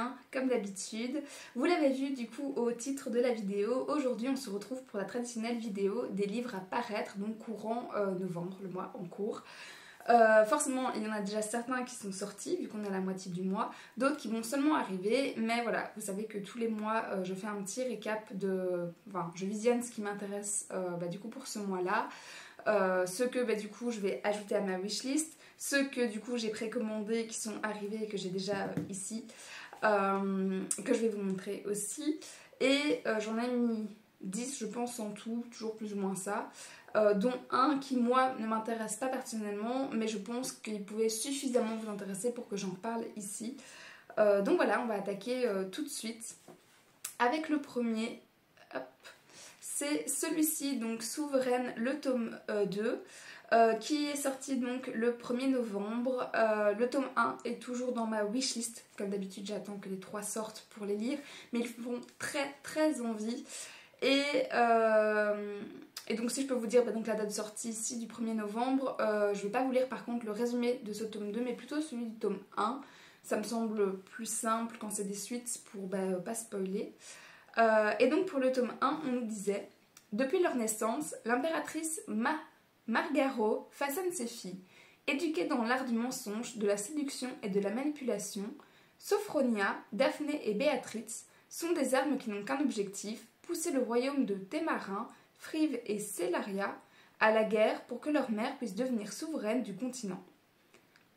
bien, comme d'habitude. Vous l'avez vu du coup au titre de la vidéo, aujourd'hui on se retrouve pour la traditionnelle vidéo des livres à paraître, donc courant novembre, le mois en cours. Forcément il y en a déjà certains qui sont sortis vu qu'on est à la moitié du mois, d'autres qui vont seulement arriver, mais voilà, vous savez que tous les mois je fais un petit récap de... Enfin, je visionne ce qui m'intéresse du coup pour ce mois-là, ceux que du coup je vais ajouter à ma wishlist, ceux que du coup j'ai précommandés qui sont arrivés et que j'ai déjà ici, que je vais vous montrer aussi, et j'en ai mis 10 je pense en tout, toujours plus ou moins ça. Dont un qui moi ne m'intéresse pas personnellement, mais je pense qu'il pouvait suffisamment vous intéresser pour que j'en parle ici. Donc voilà, on va attaquer tout de suite avec le premier. C'est celui-ci, donc Souveraine, le tome 2, qui est sorti donc le 1er novembre. Le tome 1 est toujours dans ma wishlist, comme d'habitude j'attends que les 3 sortent pour les lire, mais ils font très très envie. Et donc si je peux vous dire donc la date de sortie ici du 1er novembre, je ne vais pas vous lire par contre le résumé de ce tome 2, mais plutôt celui du tome 1. Ça me semble plus simple quand c'est des suites pour pas spoiler. Et donc pour le tome 1, on nous disait: depuis leur naissance, l'impératrice Margaro façonne ses filles. Éduquées dans l'art du mensonge, de la séduction et de la manipulation, Sophronia, Daphné et Béatrix sont des armes qui n'ont qu'un objectif: pousser le royaume de Témarin, Frive et Célaria à la guerre pour que leur mère puisse devenir souveraine du continent.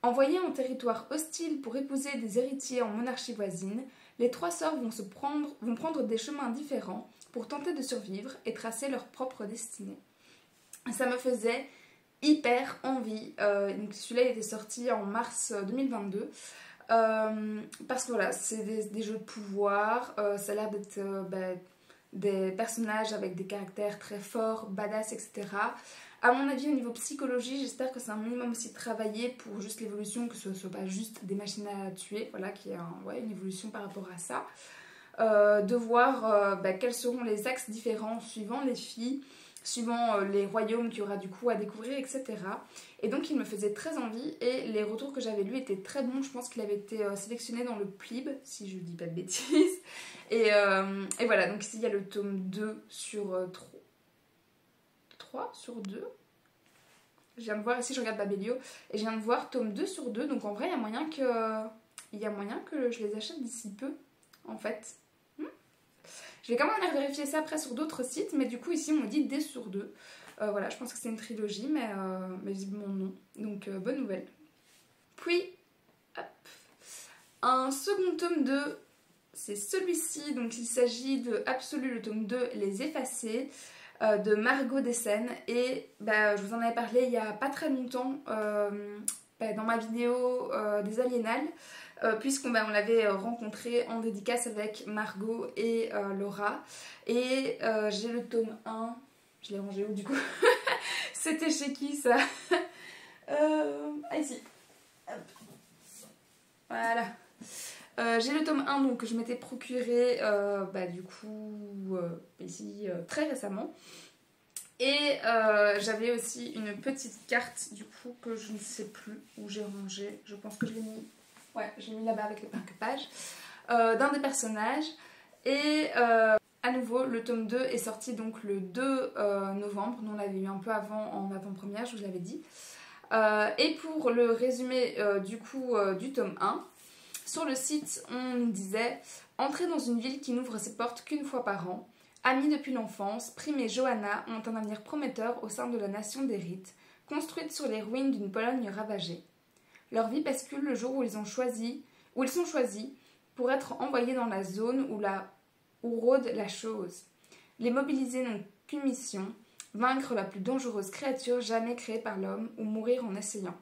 Envoyées en territoire hostile pour épouser des héritiers en monarchie voisine, les 3 sœurs vont prendre des chemins différents pour tenter de survivre et tracer leur propre destinée. Ça me faisait hyper envie. Donc celui-là était sorti en mars 2022. Parce que voilà, c'est des jeux de pouvoir, ça a l'air d'être des personnages avec des caractères très forts, badass, etc. À mon avis, au niveau psychologie, j'espère que c'est un minimum aussi travaillé pour juste l'évolution, que ce ne soit pas juste des machines à tuer, voilà, qu'il y ait une évolution par rapport à ça. De voir quels seront les axes différents suivant les filles, suivant les royaumes qu'il y aura du coup à découvrir, etc. Et donc il me faisait très envie, et les retours que j'avais lus étaient très bons. Je pense qu'il avait été sélectionné dans le PLIB, si je dis pas de bêtises. Et voilà, donc ici il y a le tome 2 sur 3 sur 2. Je viens de voir, ici je regarde Babelio, et je viens de voir tome 2 sur 2, donc en vrai il y a moyen que je les achète d'ici peu, en fait. Je vais quand même aller vérifier ça après sur d'autres sites, mais du coup ici on me dit D sur 2. Voilà, je pense que c'est une trilogie, mais visiblement non. Donc bonne nouvelle. Puis, hop, un second tome 2, c'est celui-ci. Donc il s'agit de Absolu, le tome 2, Les Effacés, de Margot Dessen. Et je vous en avais parlé il n'y a pas très longtemps dans ma vidéo des Aliénales. Puisqu'on l'avait rencontré en dédicace avec Margot et Laura. Et j'ai le tome 1, je l'ai rangé où du coup? C'était chez qui ça? Ici. Hop. Voilà. J'ai le tome 1 donc, que je m'étais procuré du coup ici très récemment. Et j'avais aussi une petite carte du coup que je ne sais plus où j'ai rangé. Je pense que je l'ai mis... Ouais, je l'ai mis là-bas avec les marque-pages. D'un des personnages. Et à nouveau, le tome 2 est sorti donc le 2 novembre. Nous on l'avait eu un peu avant, en avant-première, je vous l'avais dit. Et pour le résumé du tome 1, sur le site on nous disait: entrer dans une ville qui n'ouvre ses portes qu'une fois par an. Amis depuis l'enfance, Prime et Johanna ont un avenir prometteur au sein de la nation des Rites, construite sur les ruines d'une Pologne ravagée. Leur vie bascule le jour où ils sont choisis pour être envoyés dans la zone où rôde la chose. Les mobilisés n'ont qu'une mission: vaincre la plus dangereuse créature jamais créée par l'homme ou mourir en essayant.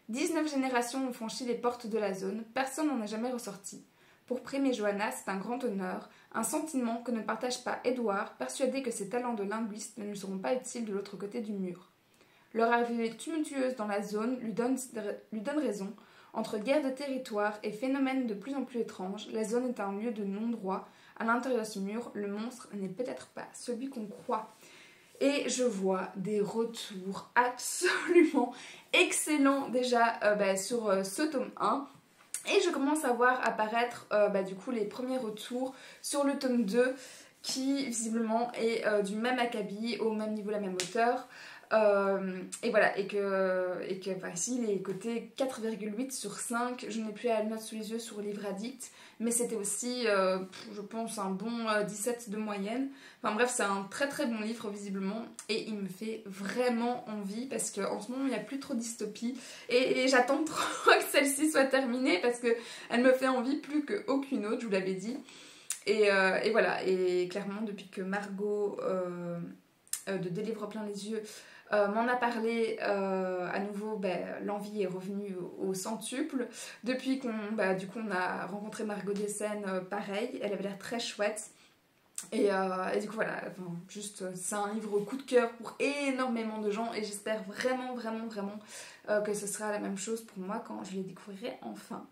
19 générations ont franchi les portes de la zone, personne n'en est jamais ressorti. Pour Prime et Johanna, c'est un grand honneur, un sentiment que ne partage pas Edward, persuadé que ses talents de linguiste ne lui seront pas utiles de l'autre côté du mur. Leur arrivée tumultueuse dans la zone lui donne raison. Entre guerre de territoire et phénomènes de plus en plus étranges, la zone est un lieu de non-droit. À l'intérieur de ce mur, le monstre n'est peut-être pas celui qu'on croit. Et je vois des retours absolument excellents déjà sur ce tome 1. Et je commence à voir apparaître du coup les premiers retours sur le tome 2 qui visiblement est du même acabit, au même niveau, la même hauteur. Et voilà, et que enfin, ici il est coté 4,8 sur 5. Je n'ai plus la note sous les yeux sur Livre Addict, mais c'était aussi, je pense, un bon 17 de moyenne. Enfin bref, c'est un très très bon livre visiblement, et il me fait vraiment envie parce qu'en ce moment il n'y a plus trop de dystopie, et j'attends trop que celle-ci soit terminée parce qu'elle me fait envie plus qu'aucune autre, je vous l'avais dit. Et voilà, et clairement depuis que Margot de Des livres plein les yeux m'en a parlé à nouveau, l'envie est revenue au centuple. Depuis qu'on du coup, on a rencontré Margot Dessen, pareil, elle avait l'air très chouette. Et du coup voilà, enfin, juste c'est un livre coup de cœur pour énormément de gens, et j'espère vraiment vraiment vraiment que ce sera la même chose pour moi quand je les découvrirai enfin.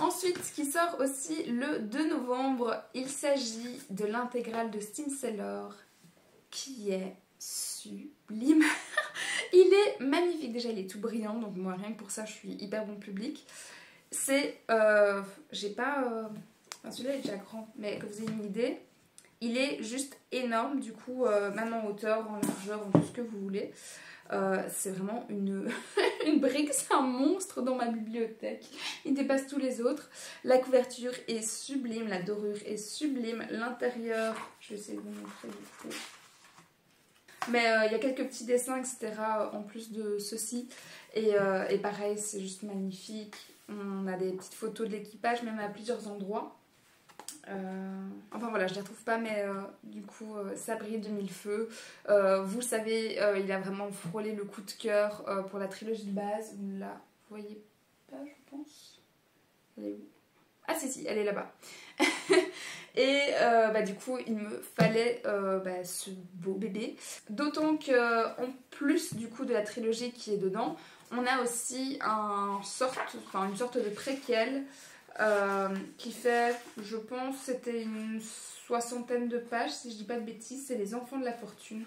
Ensuite, ce qui sort aussi le 2 novembre, il s'agit de l'intégrale de Steam Seller, qui est sublime. Il est magnifique, déjà il est tout brillant, donc moi rien que pour ça je suis hyper bon public. C'est, j'ai pas, enfin celui-là est déjà grand, mais que vous ayez une idée, il est juste énorme, du coup même en hauteur, en largeur, en tout ce que vous voulez. C'est vraiment une, une brique, c'est un monstre dans ma bibliothèque, il dépasse tous les autres. La couverture est sublime, la dorure est sublime, l'intérieur, je vais essayer de vous montrer du coup. Mais il y a quelques petits dessins, etc. en plus de ceci. Et pareil, c'est juste magnifique. On a des petites photos de l'équipage, même à plusieurs endroits. Enfin voilà, je ne les retrouve pas, mais du coup, ça brille de mille feux. Vous le savez, il a vraiment frôlé le coup de cœur pour la trilogie de base. Vous ne la voyez pas, je pense. Elle est où? Ah si, elle est là-bas. Et du coup, il me fallait ce beau bébé. D'autant qu'en plus du coup de la trilogie qui est dedans, on a aussi une sorte de préquel qui fait, je pense, c'était une 60aine de pages, si je dis pas de bêtises. C'est Les Enfants de la Fortune.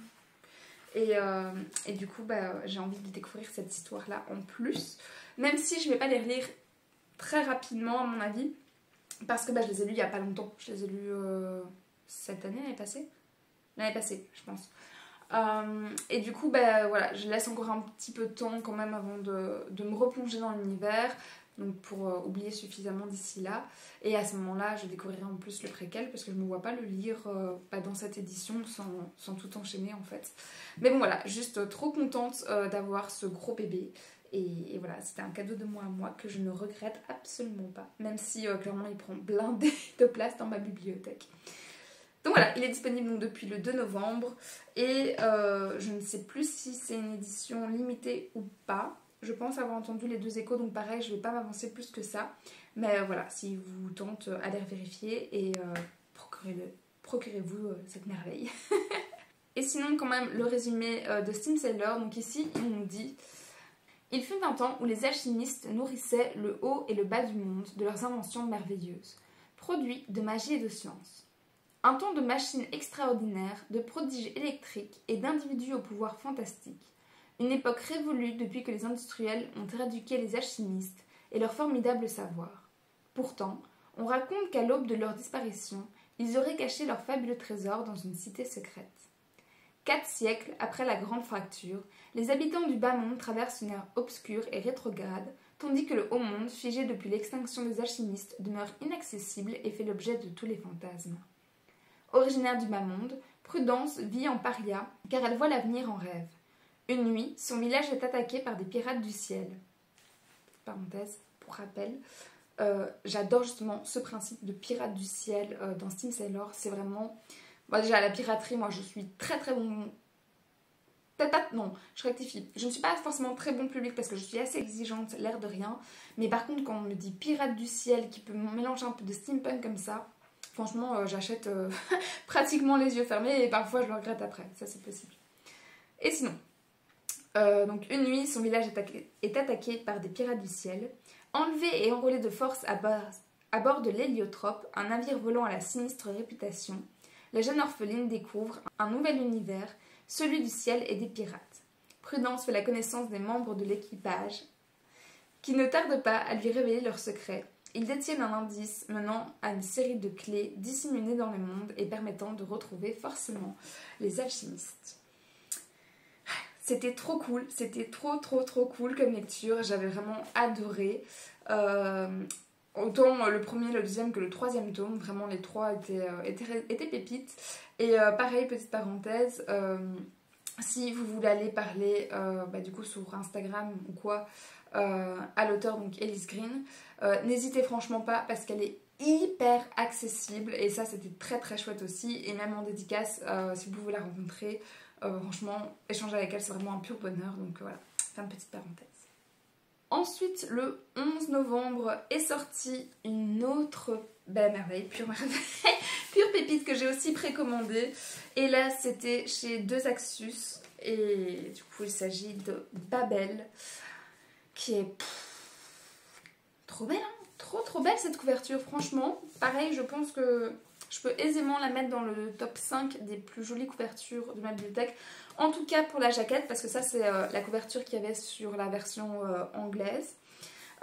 Et du coup, j'ai envie de découvrir cette histoire-là en plus. Même si je vais pas les relire très rapidement, à mon avis. Parce que je les ai lus il y a pas longtemps. Je les ai lus cette année, l'année passée. L'année passée, je pense. Et du coup, voilà, je laisse encore un petit peu de temps quand même avant de me replonger dans l'univers. Donc pour oublier suffisamment d'ici là. Et à ce moment-là, je découvrirai en plus le préquel parce que je ne me vois pas le lire dans cette édition sans tout enchaîner en fait. Mais bon voilà, juste trop contente d'avoir ce gros bébé. Et voilà, c'était un cadeau de moi à moi que je ne regrette absolument pas. Même si clairement il prend blindé de place dans ma bibliothèque. Donc voilà, il est disponible donc depuis le 2 novembre. Et je ne sais plus si c'est une édition limitée ou pas. Je pense avoir entendu les 2 échos, donc pareil, je ne vais pas m'avancer plus que ça. Mais voilà, si vous tente, allez vérifier et procurez-vous cette merveille. Et sinon, quand même, le résumé de Steam Seller. Donc ici, il nous dit... Il fut un temps où les alchimistes nourrissaient le haut et le bas du monde de leurs inventions merveilleuses, produits de magie et de science. Un temps de machines extraordinaires, de prodiges électriques et d'individus au pouvoir fantastique. Une époque révolue depuis que les industriels ont éradiqué les alchimistes et leur formidable savoir. Pourtant, on raconte qu'à l'aube de leur disparition, ils auraient caché leur fabuleux trésor dans une cité secrète. 4 siècles après la grande fracture, les habitants du bas monde traversent une ère obscure et rétrograde, tandis que le haut monde, figé depuis l'extinction des alchimistes, demeure inaccessible et fait l'objet de tous les fantasmes. Originaire du bas monde, Prudence vit en paria car elle voit l'avenir en rêve. Une nuit, son village est attaqué par des pirates du ciel. Parenthèse, pour rappel, j'adore justement ce principe de pirates du ciel dans Steam Sailor. C'est vraiment... Bon, déjà, la piraterie, moi, je suis très très bon... Peut-être pas... Non, je rectifie. Je ne suis pas forcément très bon public parce que je suis assez exigeante, l'air de rien. Mais par contre, quand on me dit pirate du ciel qui peut mélanger un peu de steampunk comme ça, franchement, j'achète pratiquement les yeux fermés et parfois je le regrette après. Ça, c'est possible. Et sinon... donc une nuit, son village est attaqué par des pirates du ciel. Enlevé et enrôlé de force à bord de l'héliotrope, un navire volant à la sinistre réputation, la jeune orpheline découvre un nouvel univers, celui du ciel et des pirates. Prudence fait la connaissance des membres de l'équipage qui ne tardent pas à lui révéler leurs secrets. Ils détiennent un indice menant à une série de clés disséminées dans le monde et permettant de retrouver forcément les alchimistes. C'était trop cool, c'était trop cool comme lecture, j'avais vraiment adoré. Autant le premier, le deuxième que le troisième tome, vraiment les trois étaient pépites. Et pareil, petite parenthèse, si vous voulez aller parler du coup sur Instagram ou quoi à l'auteur, donc Elise Green, n'hésitez franchement pas parce qu'elle est hyper accessible et ça c'était très chouette aussi. Et même en dédicace, si vous pouvez la rencontrer, franchement, échanger avec elle c'est vraiment un pur bonheur. Donc voilà, c'est une petite parenthèse. Ensuite, le 11 novembre est sortie une autre merveille, pure pépite que j'ai aussi précommandée. Et là, c'était chez Deux Axus. Et du coup, il s'agit de Babel, qui est trop belle, hein, trop belle cette couverture, franchement. Pareil, je pense que je peux aisément la mettre dans le top 5 des plus jolies couvertures de ma bibliothèque. En tout cas pour la jaquette, parce que ça c'est la couverture qu'il y avait sur la version anglaise.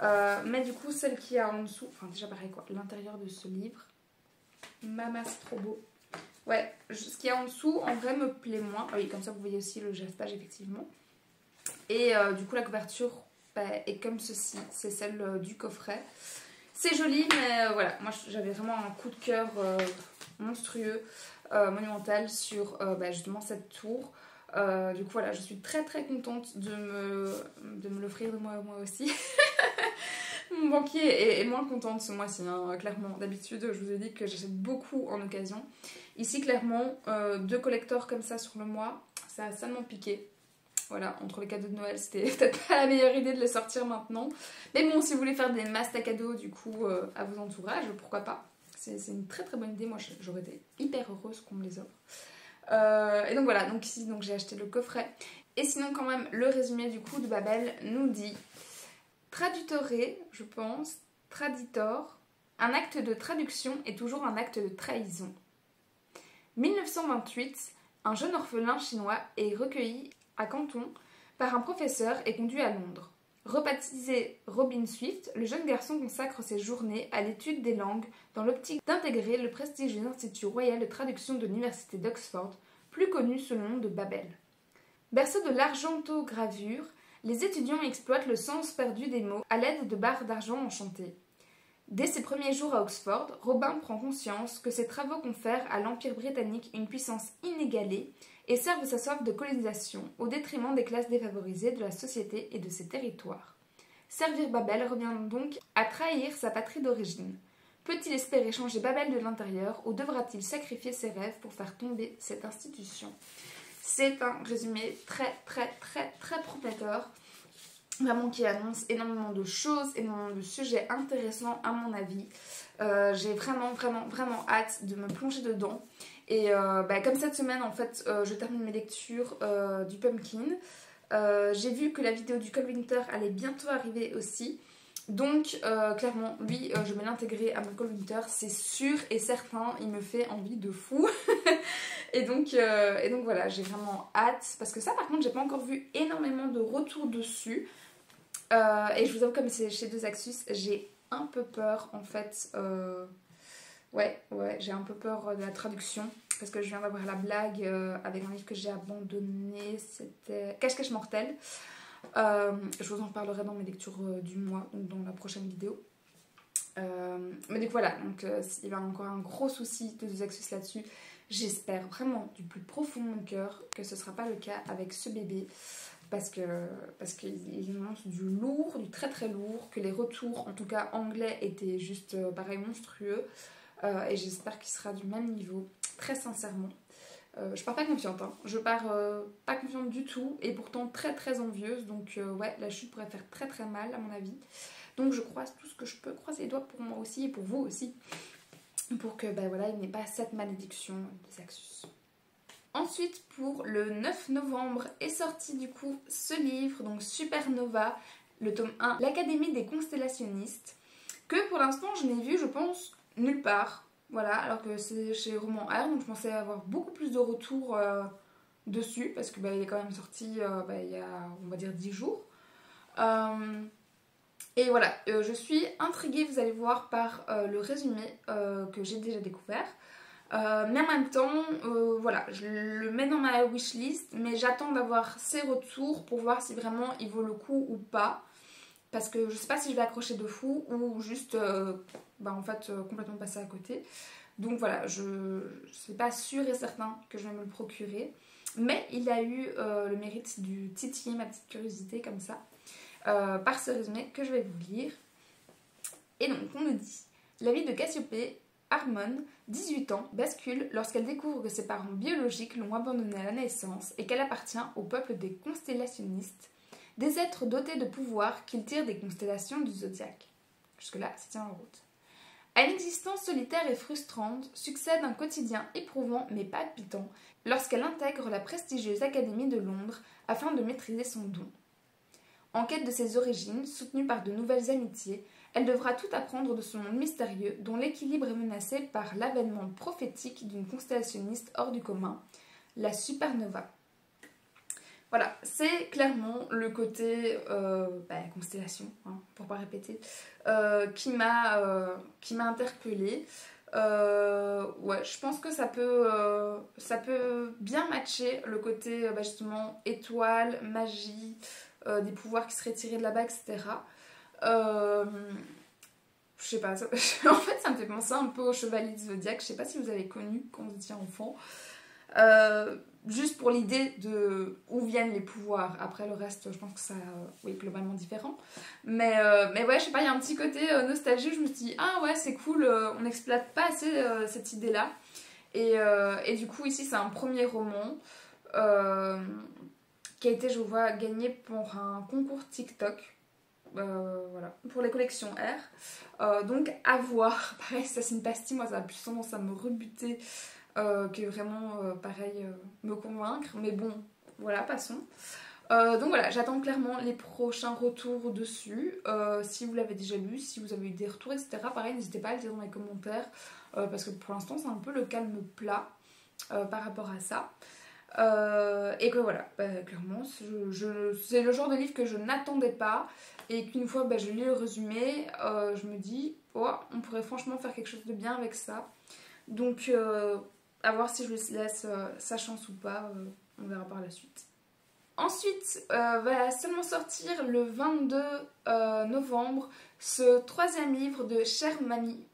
Mais du coup celle qui a en dessous, enfin déjà pareil quoi, l'intérieur de ce livre. Maman c'est trop beau. Ouais, ce qu'il y a en dessous en vrai me plaît moins. Oui, comme ça vous voyez aussi le jaspage effectivement. Et du coup la couverture est comme ceci, c'est celle du coffret. C'est joli, mais voilà, moi j'avais vraiment un coup de cœur monstrueux, monumental sur justement cette tour. Du coup voilà, je suis très contente de me l'offrir de moi aussi. Mon banquier est moins content de ce mois-ci, hein, clairement. D'habitude, je vous ai dit que j'achète beaucoup en occasion. Ici, clairement, 2 collectors comme ça sur le mois, ça a salement piqué. Voilà, entre les cadeaux de Noël, c'était peut-être pas la meilleure idée de les sortir maintenant. Mais bon, si vous voulez faire des masses à cadeaux, du coup, à vos entourages, pourquoi pas. C'est une très bonne idée. Moi, j'aurais été hyper heureuse qu'on me les offre. Et donc voilà, donc ici, j'ai acheté le coffret. Et sinon, quand même, le résumé du coup de Babel nous dit... Tradutore, je pense, traditor, un acte de traduction est toujours un acte de trahison. 1928, un jeune orphelin chinois est recueilli à Canton par un professeur et conduit à Londres. Rebaptisé Robin Swift, le jeune garçon consacre ses journées à l'étude des langues dans l'optique d'intégrer le prestigieux Institut royal de traduction de l'université d'Oxford, plus connu sous le nom de Babel. Berceau de l'argentogravure, les étudiants exploitent le sens perdu des mots à l'aide de barres d'argent enchantées. Dès ses premiers jours à Oxford, Robin prend conscience que ses travaux confèrent à l'Empire britannique une puissance inégalée et servent sa soif de colonisation au détriment des classes défavorisées de la société et de ses territoires. Servir Babel revient donc à trahir sa patrie d'origine. Peut-il espérer changer Babel de l'intérieur ou devra-t-il sacrifier ses rêves pour faire tomber cette institution ? C'est un résumé très prometteur, vraiment qui annonce énormément de choses, énormément de sujets intéressants à mon avis. J'ai vraiment hâte de me plonger dedans. Et comme cette semaine en fait je termine mes lectures du Pumpkin. J'ai vu que la vidéo du Cold Winter allait bientôt arriver aussi. Donc clairement lui je vais l'intégrer à mon Cold Winter, c'est sûr et certain, il me fait envie de fou. et donc voilà, j'ai vraiment hâte parce que ça par contre j'ai pas encore vu énormément de retours dessus. Et je vous avoue comme c'est chez Deux Axus, j'ai un peu peur en fait. Ouais, j'ai un peu peur de la traduction parce que je viens d'avoir la blague avec un livre que j'ai abandonné, c'était Cache-Cache Mortel. Je vous en parlerai dans mes lectures du mois, donc dans la prochaine vidéo. Mais donc voilà, donc, il y a encore un gros souci de Deux Axus là-dessus. J'espère vraiment du plus profond de mon cœur que ce ne sera pas le cas avec ce bébé. Parce qu'il annonce du lourd, du très lourd, que les retours, en tout cas anglais, étaient juste pareil monstrueux. Et j'espère qu'il sera du même niveau, très sincèrement. Je pars pas confiante, hein. Je pars pas confiante du tout et pourtant très envieuse. Donc ouais, la chute pourrait faire très mal à mon avis. Donc je croise tout ce que je peux, croiser les doigts pour moi aussi et pour vous aussi. Pour que voilà, il n'y ait pas cette malédiction des Axus. Ensuite, pour le 9 novembre est sorti du coup ce livre, donc Supernova, le tome 1, l'Académie des constellationnistes, que pour l'instant je n'ai vu, je pense, nulle part. Voilà, alors que c'est chez Roman R, donc je pensais avoir beaucoup plus de retours dessus, parce que il est quand même sorti il y a, on va dire, 10 jours. Et voilà, je suis intriguée, vous allez voir, par le résumé que j'ai déjà découvert. Mais en même temps, voilà, je le mets dans ma wishlist, mais j'attends d'avoir ses retours pour voir si vraiment il vaut le coup ou pas. Parce que je sais pas si je vais accrocher de fou ou juste en fait complètement passer à côté. Donc voilà, je suis pas sûre et certain que je vais me le procurer. Mais il a eu le mérite du titiller ma petite curiosité comme ça. Par ce résumé que je vais vous lire. Et donc on nous dit: la vie de Cassiopée Harmon, 18 ans, bascule lorsqu'elle découvre que ses parents biologiques l'ont abandonnée à la naissance et qu'elle appartient au peuple des constellationnistes, des êtres dotés de pouvoirs qu'ils tirent des constellations du zodiaque. Jusque-là, ça tient en route. À une existence solitaire et frustrante succède un quotidien éprouvant mais palpitant lorsqu'elle intègre la prestigieuse Académie de Londres afin de maîtriser son don. En quête de ses origines, soutenue par de nouvelles amitiés, elle devra tout apprendre de ce monde mystérieux dont l'équilibre est menacé par l'avènement prophétique d'une constellationniste hors du commun, la supernova. Voilà, c'est clairement le côté constellation, hein, pour pas répéter, qui m'a interpellée. Ouais, je pense que ça peut bien matcher le côté justement étoile, magie, des pouvoirs qui seraient tirés de là-bas, etc. Je sais pas, en fait ça me fait penser un peu au Chevalier du Zodiaque, je sais pas si vous avez connu quand vous étiez enfant. Juste pour l'idée de où viennent les pouvoirs. Après le reste, je pense que ça, oui, globalement différent. Mais ouais, je sais pas, il y a un petit côté nostalgie. Je me suis dit, ah ouais, c'est cool, on n'exploite pas assez cette idée-là. Et du coup, ici, c'est un premier roman qui a été, je vois, gagné pour un concours TikTok. Voilà, pour les collections R. Donc, à voir. Pareil, ça c'est une pastille, moi ça a plus tendance à me rebuter que vraiment, pareil, me convaincre. Mais bon, voilà, passons. Donc voilà, j'attends clairement les prochains retours dessus. Si vous l'avez déjà lu, si vous avez eu des retours, etc. Pareil, n'hésitez pas à le dire dans les commentaires. Parce que pour l'instant, c'est un peu le calme plat par rapport à ça. Et que voilà, clairement, c'est le genre de livre que je n'attendais pas. Et qu'une fois je lis le résumé, je me dis, oh, on pourrait franchement faire quelque chose de bien avec ça. Donc, à voir si je lui laisse sa chance ou pas, on verra par la suite. Ensuite, va seulement sortir le 22 novembre ce troisième livre de Chère Mamie,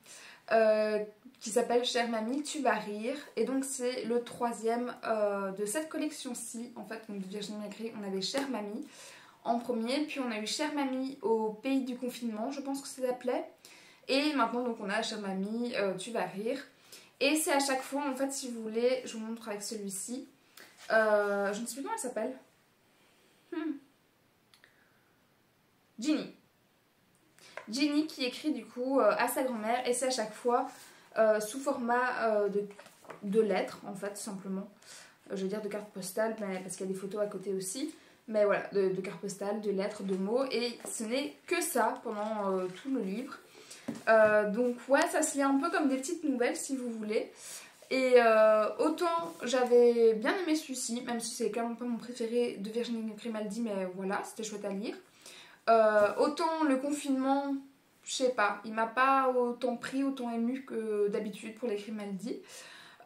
qui s'appelle Chère Mamie, tu vas rire. Et donc c'est le troisième de cette collection-ci. En fait, donc de Virginie Macri, on avait Chère Mamie en premier, puis on a eu Chère Mamie au pays du confinement, je pense que ça s'appelait. Et maintenant, donc on a Chère Mamie, tu vas rire. Et c'est à chaque fois, en fait, si vous voulez, je vous montre avec celui-ci. Je ne sais plus comment elle s'appelle. Ginny. Ginny qui écrit du coup à sa grand-mère, et c'est à chaque fois sous format de lettres, en fait, tout simplement. Je veux dire de cartes postales, mais, parce qu'il y a des photos à côté aussi. Mais voilà, de cartes postales, de lettres, de mots, et ce n'est que ça pendant tout le livre. Donc ouais, ça se lit un peu comme des petites nouvelles si vous voulez. Et autant j'avais bien aimé celui-ci, même si c'est clairement pas mon préféré de Virginie Grimaldi, mais voilà, c'était chouette à lire. Autant le confinement, je sais pas, il m'a pas autant pris, autant ému que d'habitude pour les Grimaldi.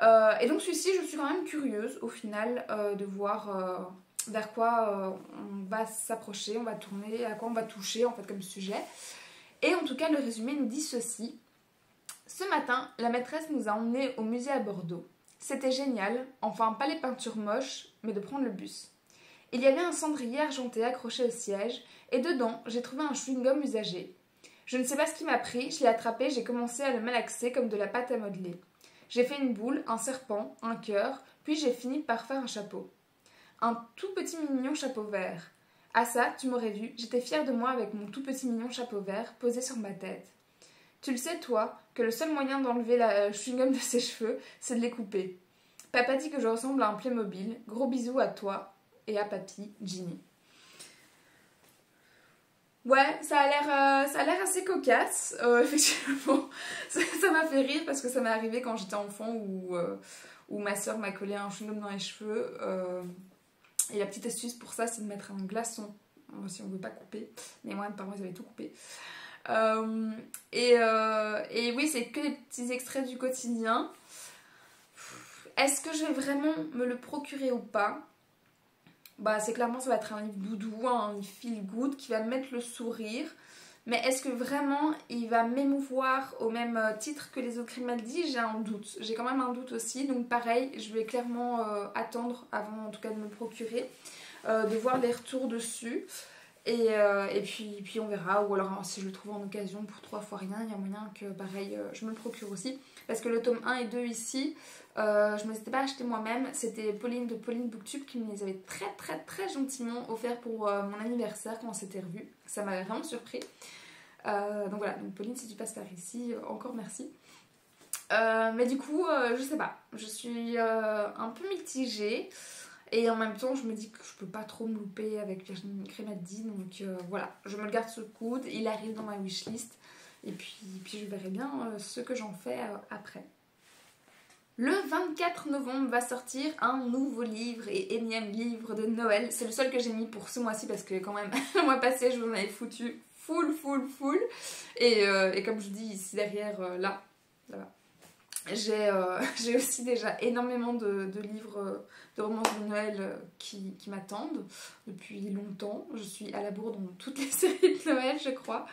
Et donc celui-ci, je suis quand même curieuse au final de voir vers quoi on va s'approcher, on va tourner, à quoi on va toucher en fait comme sujet. Et en tout cas, le résumé nous dit ceci. Ce matin, la maîtresse nous a emmenés au musée à Bordeaux. C'était génial, enfin pas les peintures moches, mais de prendre le bus. Il y avait un cendrier argenté accroché au siège, et dedans, j'ai trouvé un chewing-gum usagé. Je ne sais pas ce qui m'a pris, je l'ai attrapé, j'ai commencé à le malaxer comme de la pâte à modeler. J'ai fait une boule, un serpent, un cœur, puis j'ai fini par faire un chapeau. Un tout petit mignon chapeau vert. Ah ça, tu m'aurais vu, j'étais fière de moi avec mon tout petit mignon chapeau vert posé sur ma tête. Tu le sais, toi, que le seul moyen d'enlever la chewing-gum de ses cheveux, c'est de les couper. Papa dit que je ressemble à un Playmobil. Gros bisous à toi et à papy, Ginny. Ouais, ça a l'air assez cocasse, effectivement. Ça m'a fait rire parce que ça m'est arrivé quand j'étais enfant où ma soeur m'a collé un chewing-gum dans les cheveux. Et la petite astuce pour ça, c'est de mettre un glaçon si on veut pas couper. Mais moi, mes parents, ils avaient tout coupé. Et oui, c'est que des petits extraits du quotidien. Est-ce que je vais vraiment me le procurer ou pas? Bah, c'est clairement, ça va être un livre doudou, un livre feel good qui va me mettre le sourire. Mais est-ce que vraiment il va m'émouvoir au même titre que les autres Grimaldi? J'ai un doute. J'ai quand même un doute aussi. Donc pareil, je vais clairement attendre avant en tout cas de me le procurer, de voir les retours dessus. Et puis on verra. Ou alors si je le trouve en occasion pour 3 fois rien, il y a moyen que pareil je me le procure aussi. Parce que le tome 1 et 2 ici, je ne les ai pas achetés moi-même. C'était Pauline de Pauline Booktube qui me les avait très gentiment offert pour mon anniversaire quand on s'était revus. Ça m'avait vraiment surpris. Donc voilà, donc Pauline, si tu passes par ici, encore merci. Mais du coup, je sais pas. Je suis un peu mitigée. Et en même temps, je me dis que je peux pas trop me louper avec Virginie Grimaldi. Donc voilà, je me le garde sous le coude. Il arrive dans ma wishlist. Et puis je verrai bien ce que j'en fais après. Le 24 novembre va sortir un nouveau livre et énième livre de Noël. C'est le seul que j'ai mis pour ce mois-ci parce que quand même, le mois passé, je vous en avais foutu full. Et comme je dis ici derrière, là, j'ai aussi déjà énormément de livres de romances de Noël qui m'attendent depuis longtemps. Je suis à la bourre dans toutes les séries de Noël, je crois.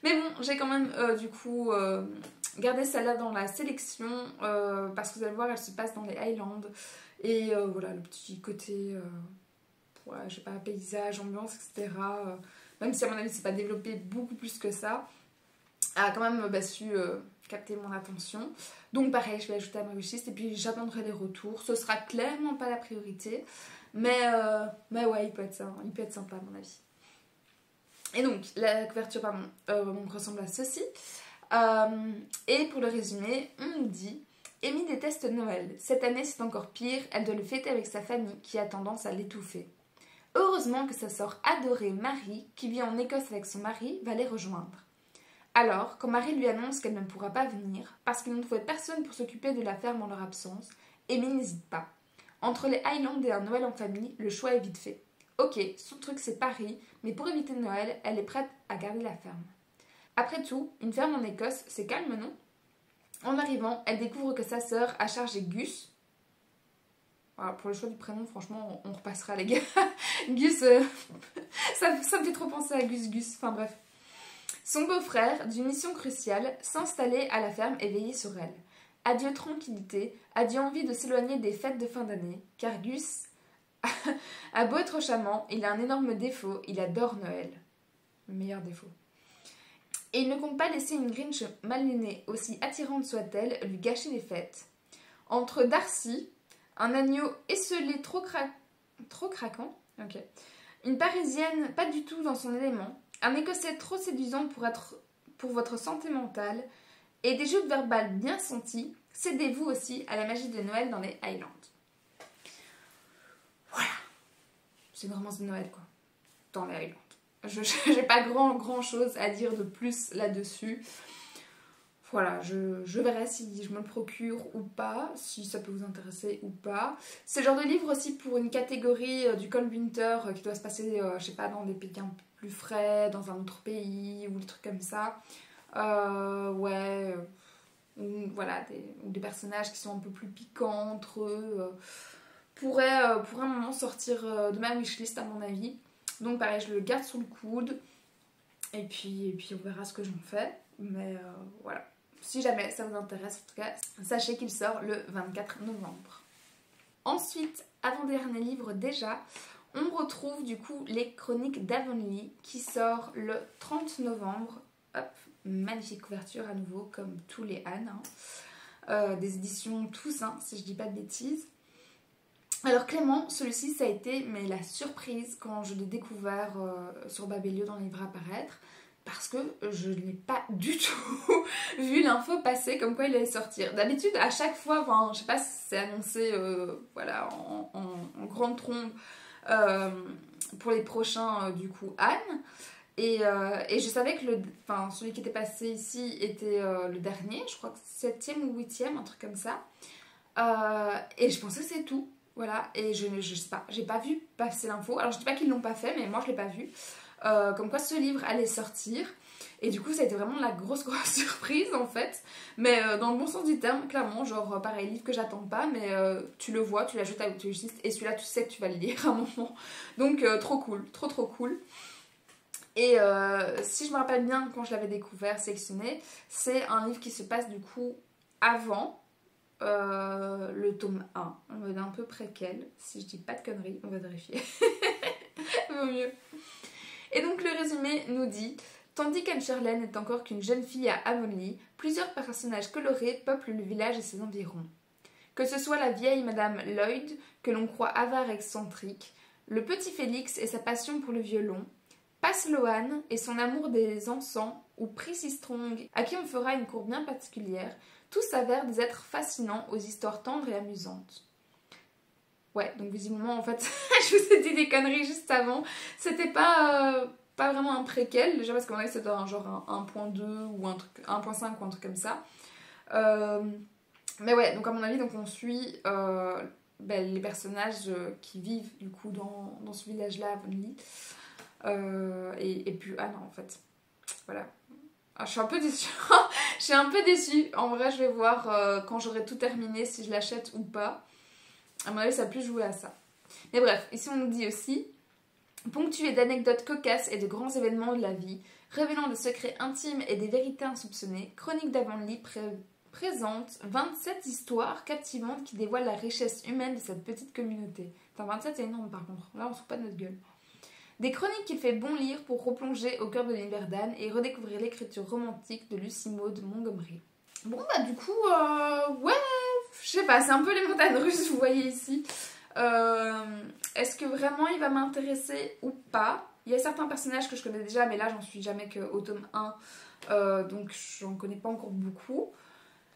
Mais bon, j'ai quand même du coup gardé celle-là dans la sélection parce que vous allez voir, elle se passe dans les Highlands. Et voilà, le petit côté, ouais, je sais pas, paysage, ambiance, etc. Même si à mon avis, c'est pas développé beaucoup plus que ça, a quand même su capter mon attention. Donc pareil, je vais ajouter à ma wishlist et puis j'attendrai les retours. Ce sera clairement pas la priorité. Mais ouais, il peut être sympa à mon avis. Et donc, la couverture, ressemble à ceci. Et pour le résumé, on nous dit « Amy déteste Noël. Cette année, c'est encore pire. Elle doit le fêter avec sa famille qui a tendance à l'étouffer. Heureusement que sa sœur adorée, Marie, qui vit en Écosse avec son mari, va les rejoindre. Alors, quand Marie lui annonce qu'elle ne pourra pas venir, parce qu'ils n'ont trouvé personne pour s'occuper de la ferme en leur absence, Amy n'hésite pas. Entre les Highlands et un Noël en famille, le choix est vite fait. Ok, son truc c'est Paris, mais pour éviter Noël, elle est prête à garder la ferme. Après tout, une ferme en Écosse, c'est calme, non? En arrivant, elle découvre que sa sœur a chargé Gus. Voilà, pour le choix du prénom, franchement, on repassera les gars. Gus, ça me fait trop penser à Gus. Enfin bref. Son beau-frère, d'une mission cruciale, s'installer à la ferme et veiller sur elle. Adieu tranquillité, adieu envie de s'éloigner des fêtes de fin d'année, car Gus a beau être charmant, il a un énorme défaut, il adore Noël. Le meilleur défaut. Et il ne compte pas laisser une Grinch mal née, aussi attirante soit-elle, lui gâcher les fêtes. Entre Darcy, un agneau esselé trop craquant, ok, une Parisienne pas du tout dans son élément, un Écossais trop séduisant pour votre santé mentale, et des joutes verbales bien senties, cédez-vous aussi à la magie de Noël dans les Highlands. Voilà. C'est une romance de Noël, quoi. Dans les Highlands. J'ai pas grand chose à dire de plus là-dessus. Voilà, je verrai si je me le procure ou pas, si ça peut vous intéresser ou pas. C'est le genre de livre aussi pour une catégorie du cold winter qui doit se passer, je sais pas, dans des pays un peu plus frais, dans un autre pays ou des trucs comme ça. Ouais, ou voilà, des personnages qui sont un peu plus piquants entre eux. Pourrait un moment sortir de ma wishlist à mon avis. Donc pareil, je le garde sous le coude. Et puis on verra ce que j'en fais. Mais voilà. Si jamais ça vous intéresse, en tout cas, sachez qu'il sort le 24 novembre. Ensuite, avant-dernier livre déjà, on retrouve du coup les Chroniques d'Avonlea qui sort le 30 novembre. Hop, magnifique couverture à nouveau, comme tous les Anne. Hein. Des éditions Toussaint, si je dis pas de bêtises. Alors Clément, celui-ci ça a été la surprise quand je l'ai découvert sur Babelio dans les livres à paraître. Parce que je n'ai pas du tout vu l'info passer comme quoi il allait sortir. D'habitude, à chaque fois, enfin, je sais pas si c'est annoncé voilà, en grande trombe pour les prochains, du coup, Anne. Et je savais que celui qui était passé ici était le dernier, je crois que 7e ou 8e, un truc comme ça. Et je pensais que c'est tout. Voilà, et je sais pas, j'ai pas vu passer l'info. Alors je dis pas qu'ils l'ont pas fait, mais moi je l'ai pas vu. Comme quoi ce livre allait sortir. Et du coup ça a été vraiment la grosse surprise en fait. Mais dans le bon sens du terme, clairement, genre pareil, livre que j'attends pas, mais tu le vois, tu l'ajoutes à la liste et celui-là tu sais que tu vas le lire à un moment. Donc trop cool, trop cool. Et si je me rappelle bien quand je l'avais découvert, sélectionné, c'est un livre qui se passe du coup avant le tome 1, en mode un peu préquel, si je dis pas de conneries, on va vérifier. Vaut mieux. Et donc le résumé nous dit: tandis qu'Anne Shirley n'est encore qu'une jeune fille à Avonlea, plusieurs personnages colorés peuplent le village et ses environs. Que ce soit la vieille Madame Lloyd, que l'on croit avare et excentrique, le petit Félix et sa passion pour le violon, Pat Sloan et son amour des encens, ou Prissy Strong, à qui on fera une cour bien particulière, tous s'avèrent des êtres fascinants aux histoires tendres et amusantes. Ouais, donc visiblement, en fait, je vous ai dit des conneries juste avant. C'était pas vraiment un préquel, déjà parce qu'on a c'était un genre un 1.2 ou un truc 1.5 ou un truc comme ça. Mais ouais, donc à mon avis, donc on suit les personnages qui vivent du coup dans ce village-là, Avonlea. Et puis, ah non, en fait, voilà. Ah, je suis un peu déçue. Je suis un peu déçue. En vrai, je vais voir quand j'aurai tout terminé si je l'achète ou pas. À mon avis, ça a plus joué à ça. Mais bref, ici on nous dit aussi: ponctué d'anecdotes cocasses et de grands événements de la vie, révélant des secrets intimes et des vérités insoupçonnées, Chronique d'Avonlea présente 27 histoires captivantes qui dévoilent la richesse humaine de cette petite communauté. Enfin, 27 c'est énorme par contre. Là, on se fout pas de notre gueule. Des chroniques qu'il fait bon lire pour replonger au cœur de l'univers d'Anne et redécouvrir l'écriture romantique de Lucy Maud Montgomery. Bon bah du coup, ouais, je sais pas, c'est un peu les montagnes russes, vous voyez ici. Est-ce que vraiment il va m'intéresser ou pas? Il y a certains personnages que je connais déjà, mais là j'en suis jamais qu'au tome 1, donc j'en connais pas encore beaucoup.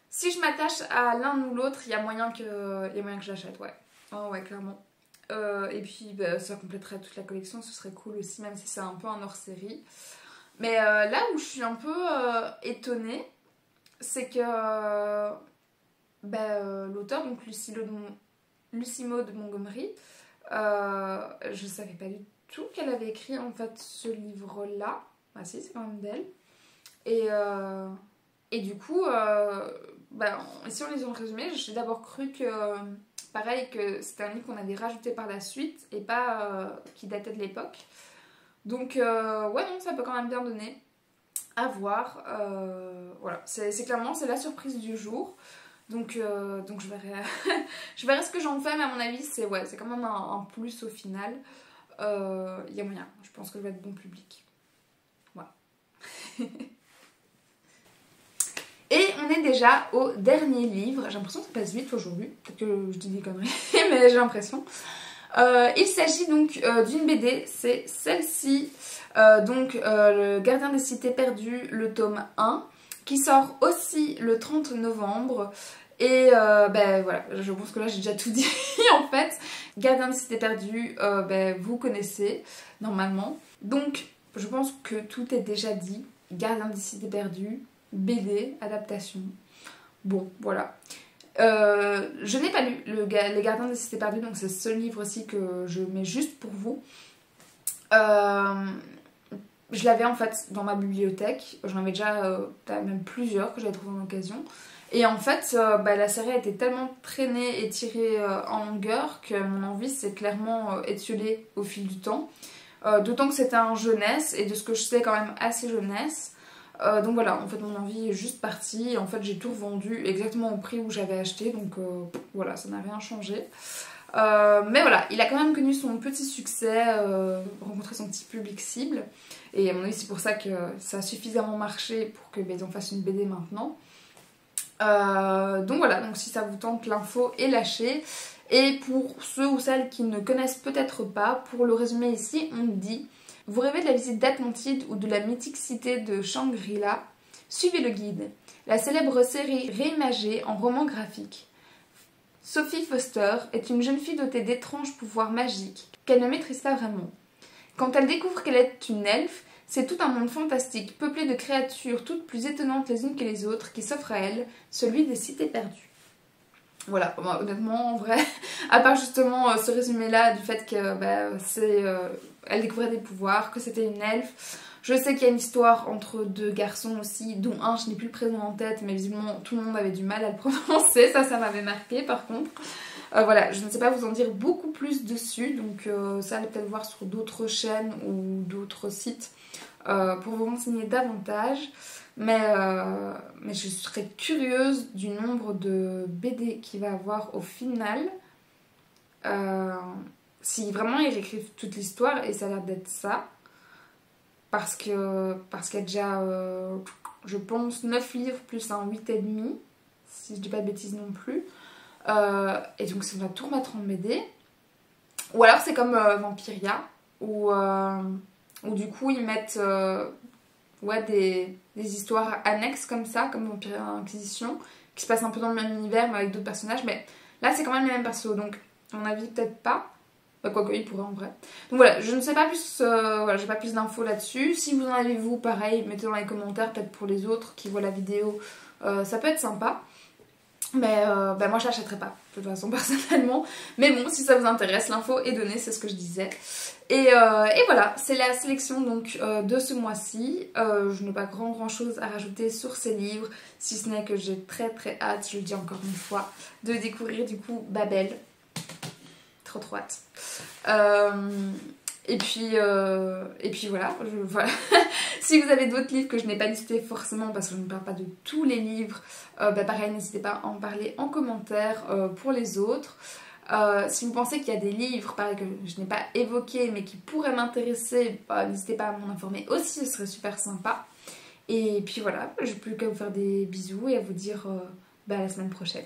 Si je m'attache à l'un ou l'autre, il y a moyen que je l'achète, ouais. Oh ouais, clairement. Et puis bah, ça compléterait toute la collection, ce serait cool aussi, même si c'est un peu un hors-série. Mais là où je suis un peu étonnée, c'est que l'auteur, donc Lucy Maud Montgomery, je savais pas du tout qu'elle avait écrit en fait ce livre-là. Ah si, c'est quand même d'elle. Et du coup, ici on les a résumés, j'ai d'abord cru que, pareil, que c'était un livre qu'on avait rajouté par la suite et pas qui datait de l'époque. Donc, ouais, non, ça peut quand même bien donner. À voir. Voilà, c'est clairement c'est la surprise du jour. Donc je verrai, je verrai ce que j'en fais, mais à mon avis, c'est quand même un plus au final. Il y a moyen, je pense que je vais être bon public. Voilà. Et on est déjà au dernier livre. J'ai l'impression que ça passe vite aujourd'hui. Peut-être que je dis des conneries, mais j'ai l'impression. Il s'agit donc d'une BD, c'est celle-ci. Le Gardien des Cités Perdues, le tome 1, qui sort aussi le 30 novembre. Et voilà, je pense que là j'ai déjà tout dit en fait. Gardien des Cités Perdues, vous connaissez normalement. Donc je pense que tout est déjà dit. Gardien des Cités Perdues, BD, adaptation. Bon, voilà. Je n'ai pas lu Les Gardiens des Cités Perdues, donc c'est ce livre-ci que je mets juste pour vous. Je l'avais en fait dans ma bibliothèque, j'en avais déjà même plusieurs que j'avais trouvé en occasion. Et en fait, la série a été tellement traînée et tirée en longueur que mon envie s'est clairement étiolée au fil du temps. D'autant que c'était un jeunesse, et de ce que je sais quand même assez jeunesse. Donc voilà, en fait mon envie est juste partie, et en fait j'ai tout revendu exactement au prix où j'avais acheté, donc voilà, ça n'a rien changé. Mais voilà, il a quand même connu son petit succès, rencontré son petit public cible, et à mon avis c'est pour ça que ça a suffisamment marché pour que ils en fassent une BD maintenant. Donc voilà, donc si ça vous tente, l'info est lâchée. Et pour ceux ou celles qui ne connaissent peut-être pas, pour le résumer ici, on dit: vous rêvez de la visite d'Atlantide ou de la mythique cité de Shangri-La? Suivez le guide. La célèbre série réimagée en roman graphique. Sophie Foster est une jeune fille dotée d'étranges pouvoirs magiques qu'elle ne maîtrise pas vraiment. Quand elle découvre qu'elle est une elfe, c'est tout un monde fantastique peuplé de créatures toutes plus étonnantes les unes que les autres qui s'offre à elle, celui des cités perdues. Voilà, honnêtement, en vrai, à part justement ce résumé-là du fait que elle découvrait des pouvoirs, que c'était une elfe. Je sais qu'il y a une histoire entre deux garçons aussi, dont un, je n'ai plus le prénom en tête, mais visiblement tout le monde avait du mal à le prononcer, ça m'avait marqué par contre. Voilà, je ne sais pas vous en dire beaucoup plus dessus, donc ça allez peut-être voir sur d'autres chaînes ou d'autres sites pour vous renseigner davantage. Mais je serais curieuse du nombre de BD qu'il va avoir au final. Si vraiment ils réécrivent toute l'histoire, et ça a l'air d'être ça. Parce qu'il y a déjà, je pense, 9 livres plus un 8,5, si je dis pas de bêtises non plus. Et donc ça va tout remettre en BD. Ou alors c'est comme Vampiria, où du coup ils mettent des histoires annexes comme ça, comme Vampiria Inquisition, qui se passent un peu dans le même univers mais avec d'autres personnages. Mais là c'est quand même les mêmes persos, donc à mon avis peut-être pas. Bah, quoique il pourrait en vrai. Donc voilà, je ne sais pas plus, j'ai pas plus d'infos là-dessus. Si vous en avez vous, pareil, mettez dans les commentaires, peut-être pour les autres qui voient la vidéo, ça peut être sympa. Mais moi je l'achèterai pas, de toute façon personnellement. Mais bon, si ça vous intéresse, l'info est donnée, c'est ce que je disais. Et voilà, c'est la sélection donc de ce mois-ci. Je n'ai pas grand chose à rajouter sur ces livres, si ce n'est que j'ai très hâte, je le dis encore une fois, de découvrir du coup Babel. Trop hâte. Et puis voilà, voilà. Si vous avez d'autres livres que je n'ai pas listés forcément parce que je ne parle pas de tous les livres, pareil, n'hésitez pas à en parler en commentaire pour les autres. Si vous pensez qu'il y a des livres pareil, que je n'ai pas évoqués mais qui pourraient m'intéresser, n'hésitez pas à m'en informer aussi, ce serait super sympa. Et puis voilà, je n'ai plus qu'à vous faire des bisous et à vous dire à la semaine prochaine.